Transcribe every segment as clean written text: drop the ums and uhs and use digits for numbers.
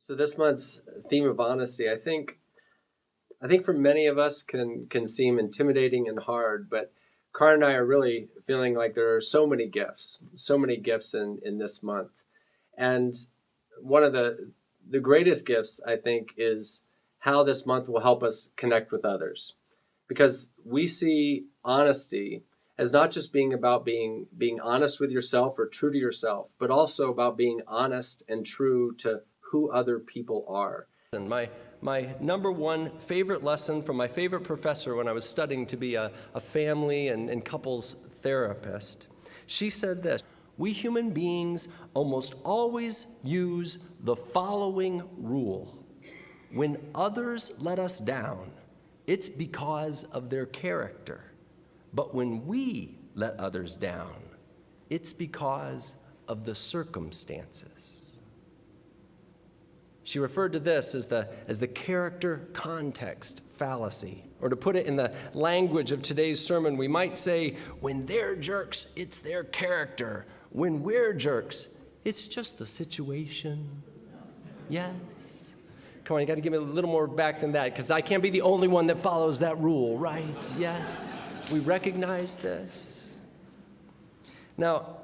So this month's theme of honesty, I think for many of us can seem intimidating and hard, but Cara and I are really feeling like there are so many gifts in this month. And one of the greatest gifts, I think, is how this month will help us connect with others. Because we see honesty as not just being about being honest with yourself or true to yourself, but also about being honest and true to who other people are. And my number one favorite lesson from my favorite professor when I was studying to be a family and couples therapist, she said this: we human beings almost always use the following rule. When others let us down, it's because of their character. But when we let others down, it's because of the circumstances. She referred to this as the character context fallacy. Or to put it in the language of today's sermon, we might say, when they're jerks, it's their character. When we're jerks, it's just the situation. Yes. Come on, you got to give me a little more back than that, because I can't be the only one that follows that rule, right? Yes. We recognize this. Now,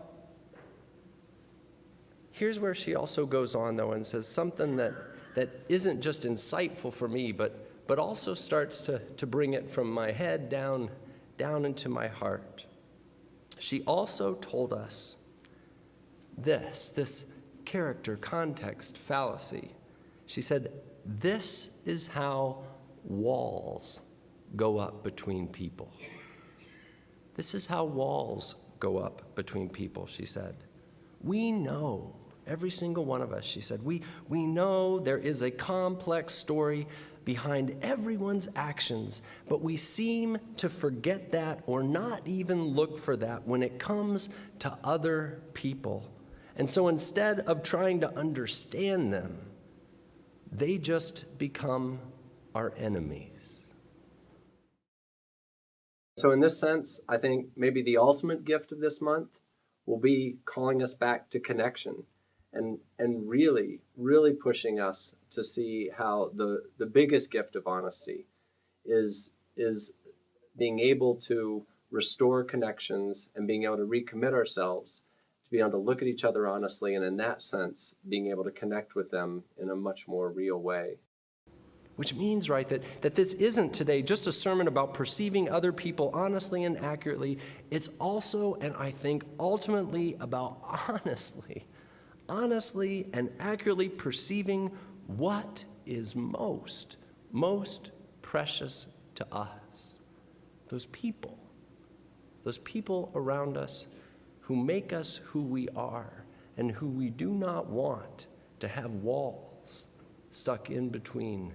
here's where she also goes on, though, and says something that isn't just insightful for me, but also starts to bring it from my head down into my heart. She also told us this character context fallacy. She said, this is how walls go up between people. This is how walls go up between people, she said. We know, every single one of us, she said, we know there is a complex story behind everyone's actions, but we seem to forget that or not even look for that when it comes to other people. And so instead of trying to understand them, they just become our enemies. So in this sense, I think maybe the ultimate gift of this month will be calling us back to connection and really, really pushing us to see how the biggest gift of honesty is being able to restore connections and being able to recommit ourselves to be able to look at each other honestly, and in that sense, being able to connect with them in a much more real way. Which means, right, that this isn't today just a sermon about perceiving other people honestly and accurately. It's also, and I think ultimately, about honestly and accurately perceiving what is most precious to us. Those people around us who make us who we are and who we do not want to have walls stuck in between.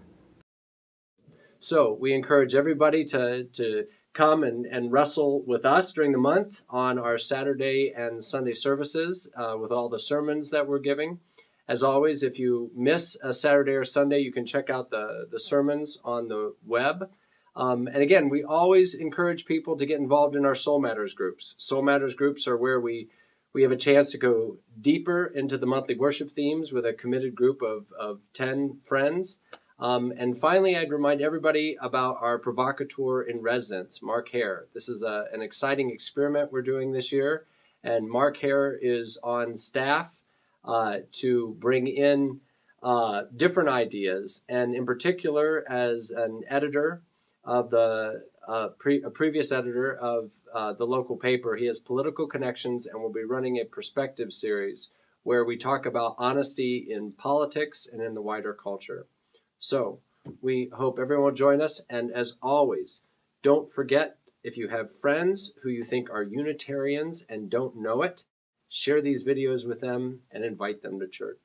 So we encourage everybody to come and wrestle with us during the month on our Saturday and Sunday services with all the sermons that we're giving. As always, if you miss a Saturday or Sunday, you can check out the sermons on the web. And again, we always encourage people to get involved in our Soul Matters groups. Soul Matters groups are where we have a chance to go deeper into the monthly worship themes with a committed group of 10 friends. And finally, I'd remind everybody about our provocateur in residence, Mark Hare. This is an exciting experiment we're doing this year, and Mark Hare is on staff to bring in different ideas, and in particular, as an editor of a previous editor of the local paper, he has political connections and will be running a perspective series where we talk about honesty in politics and in the wider culture. So we hope everyone will join us. And as always, don't forget, if you have friends who you think are Unitarians and don't know it, share these videos with them and invite them to church.